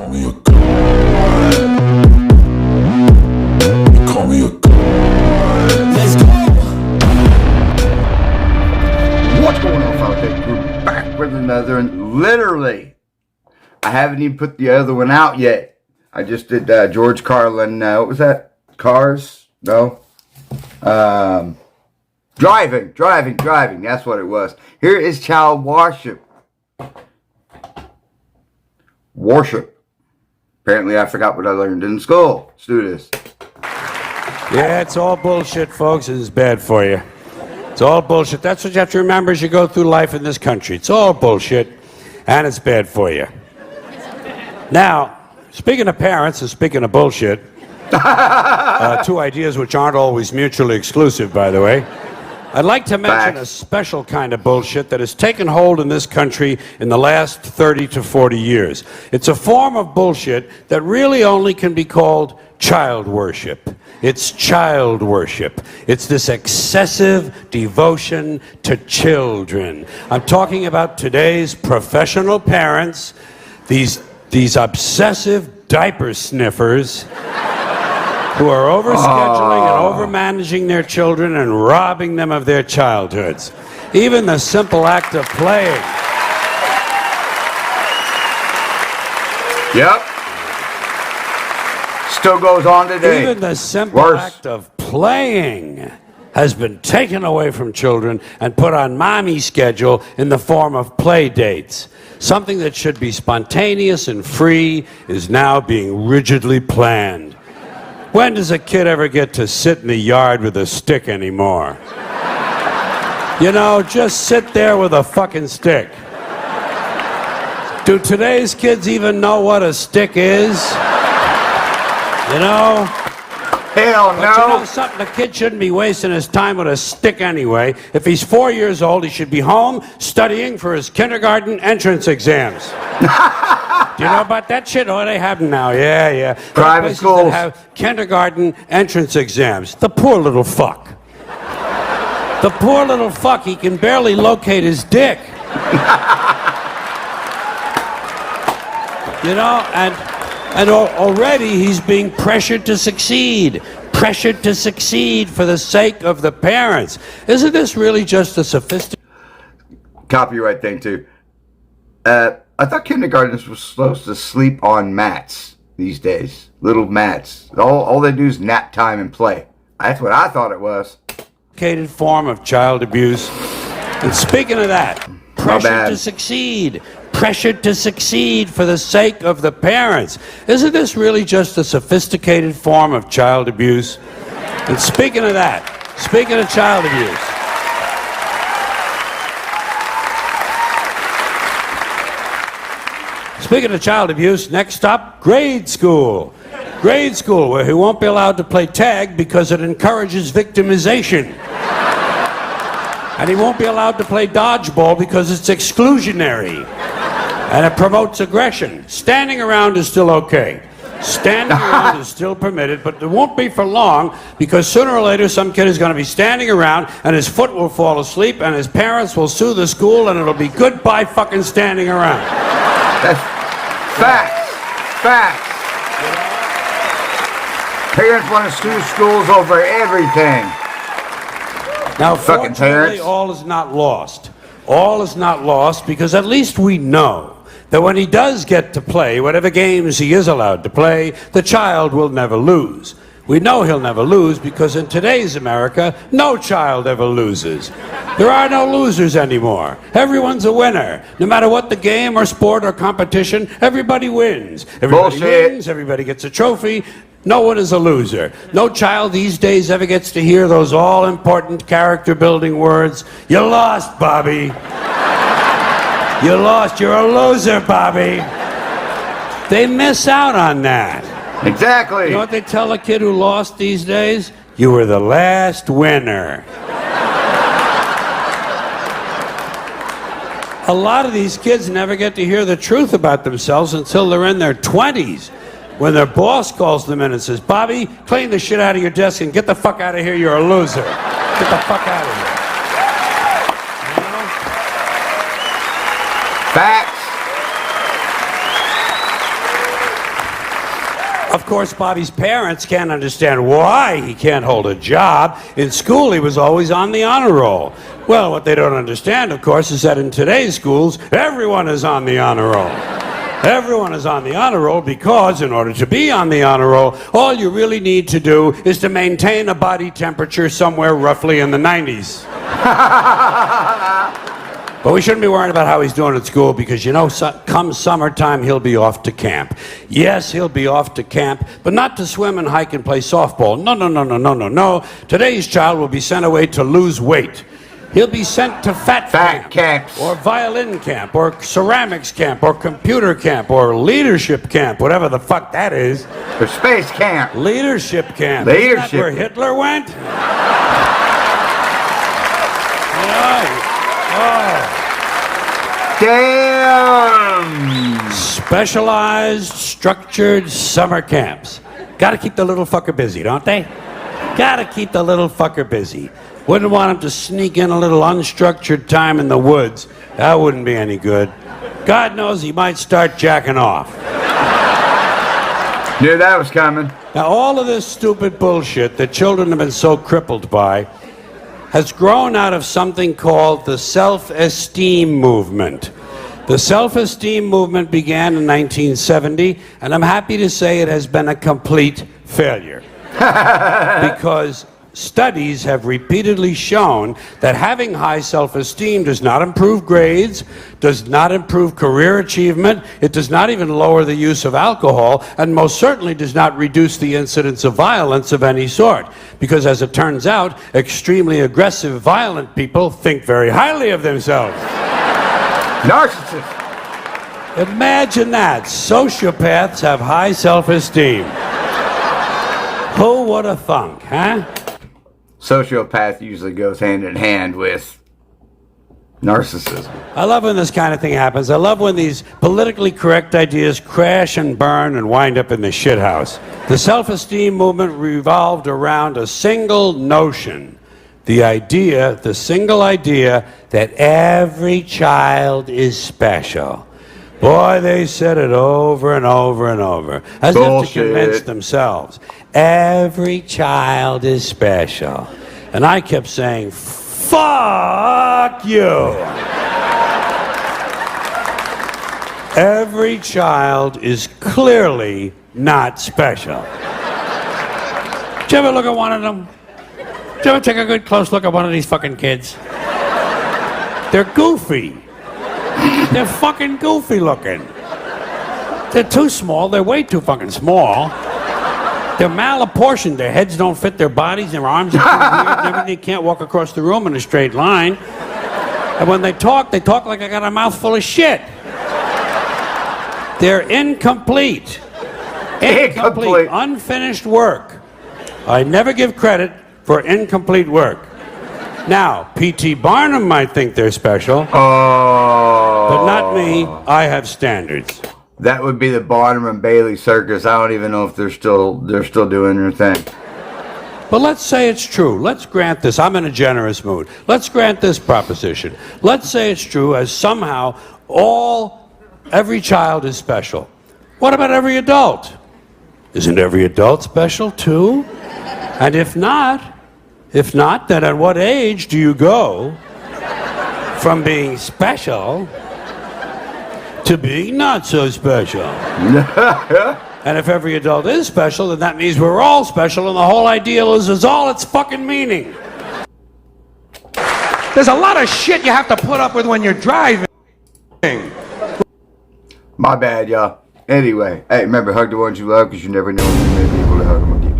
Call me a god. You call me a god. Let's go. What's going on, fellas? We're back with another, and literally, I haven't even put the other one out yet. I just did George Carlin. What was that? Cars? No. Driving. That's what it was. Here is child worship. Apparently, I forgot what I learned in school. Let's do this. Yeah, it's all bullshit, folks. It's bad for you. It's all bullshit. That's what you have to remember as you go through life in this country. It's all bullshit, and it's bad for you. Now, speaking of parents and speaking of bullshit, two ideas which aren't always mutually exclusive, by the way. I'd like to mention a special kind of bullshit that has taken hold in this country in the last 30 to 40 years. It's a form of bullshit that really only can be called child worship. It's child worship. It's this excessive devotion to children. I'm talking about today's professional parents, these obsessive diaper sniffers who are overscheduling and overmanaging their children and robbing them of their childhoods. Even the simple act of playing. Yep. Still goes on today. Even the simple act of playing has been taken away from children and put on mommy's schedule in the form of play dates. Something that should be spontaneous and free is now being rigidly planned. When does a kid ever get to sit in the yard with a stick anymore? You know, just sit there with a fucking stick. Do today's kids even know what a stick is? You know? Hell no. But you know something? A kid shouldn't be wasting his time with a stick anyway. If he's 4 years old, he should be home studying for his kindergarten entrance exams. Do you know about that shit? Oh, they have them now. Yeah. Private schools that have kindergarten entrance exams. The poor little fuck. The poor little fuck. He can barely locate his dick. You know, and already he's being pressured to succeed. Pressured to succeed for the sake of the parents. Isn't this really just a sophisticated... Copyright thing, too. I thought kindergartners were supposed to sleep on mats these days. Little mats. All they do is nap time and play. That's what I thought it was. Form of child abuse. And speaking of that, pressured to succeed. Pressured to succeed for the sake of the parents. Isn't this really just a sophisticated form of child abuse? And speaking of that, speaking of child abuse, speaking of child abuse, next stop, grade school. Grade school, where he won't be allowed to play tag because it encourages victimization. And he won't be allowed to play dodgeball because it's exclusionary. And it promotes aggression. Standing around is still okay. Standing around is still permitted, but it won't be for long because sooner or later some kid is going to be standing around and his foot will fall asleep and his parents will sue the school and it'll be goodbye fucking standing around. That's facts. Parents want to sue schools over everything. Now, fucking fortunately, parents. all is not lost. All is not lost because at least we know that when he does get to play whatever games he is allowed to play, the child will never lose. We know he'll never lose because in today's America, no child ever loses. There are no losers anymore. Everyone's a winner. No matter what the game or sport or competition, everybody wins. Everybody wins, everybody gets a trophy. No one is a loser. No child these days ever gets to hear those all-important character-building words, "You lost, Bobby. You lost. You're a loser, Bobby." They miss out on that. Exactly. You know what they tell a kid who lost these days? You were the last winner. A lot of these kids never get to hear the truth about themselves until they're in their 20s. When their boss calls them in and says, "Bobby, clean the shit out of your desk and get the fuck out of here, you're a loser. Get the fuck out of here." You know? Facts. Of course, Bobby's parents can't understand why he can't hold a job. In school, he was always on the honor roll. Well, what they don't understand, of course, is that in today's schools, everyone is on the honor roll. Everyone is on the honor roll because in order to be on the honor roll, all you really need to do is to maintain a body temperature somewhere roughly in the 90s. But we shouldn't be worrying about how he's doing at school because, you know, come summertime, he'll be off to camp. Yes, he'll be off to camp, but not to swim and hike and play softball. No. Today's child will be sent away to lose weight. He'll be sent to fat camps. Or violin camp, or ceramics camp, or computer camp, or leadership camp, whatever the fuck that is. Or space camp. Leadership camp. Leadership. Isn't that where Hitler went? Damn! Specialized, structured summer camps. Gotta keep the little fucker busy, don't they? Gotta keep the little fucker busy. Wouldn't want him to sneak in a little unstructured time in the woods. That wouldn't be any good. God knows he might start jacking off. Knew that was coming. Now, all of this stupid bullshit that children have been so crippled by has grown out of something called the self-esteem movement. The self-esteem movement began in 1970, and I'm happy to say it has been a complete failure. Because studies have repeatedly shown that having high self-esteem does not improve grades, does not improve career achievement, it does not even lower the use of alcohol, and most certainly does not reduce the incidence of violence of any sort. Because as it turns out, extremely aggressive, violent people think very highly of themselves. Narcissists. Imagine that. Sociopaths have high self-esteem. Who would have thunk, huh? Sociopath usually goes hand in hand with narcissism. I love when this kind of thing happens. I love when these politically correct ideas crash and burn and wind up in the shithouse. The self-esteem movement revolved around a single notion. The single idea that every child is special. Boy, they said it over and over and over. As if to convince themselves. Every child is special. And I kept saying, fuck you. Every child is clearly not special. Did you ever look at one of them? Did you ever take a good close look at one of these fucking kids? They're goofy. They're fucking goofy looking. They're too small. They're way too fucking small. They're malapportioned. Their heads don't fit their bodies. Their arms are too weird and everything. They can't walk across the room in a straight line. And when they talk like I got a mouthful of shit. They're incomplete. Incomplete. Unfinished work. I never give credit for incomplete work. Now, P.T. Barnum might think they're special. Oh. But not me. I have standards. That would be the Barnum and Bailey circus. I don't even know if they're still doing their thing. But let's say it's true. Let's grant this. I'm in a generous mood. Let's grant this proposition. Let's say it's true as somehow every child is special. What about every adult? Isn't every adult special too? And if not, then at what age do you go from being special to being not so special? And if every adult is special, then that means we're all special, and the whole ideal is all its fucking meaning. There's a lot of shit you have to put up with when you're driving. My bad, y'all. Anyway, hey, remember, hug the ones you love, because you never know when you may be able to hug them again.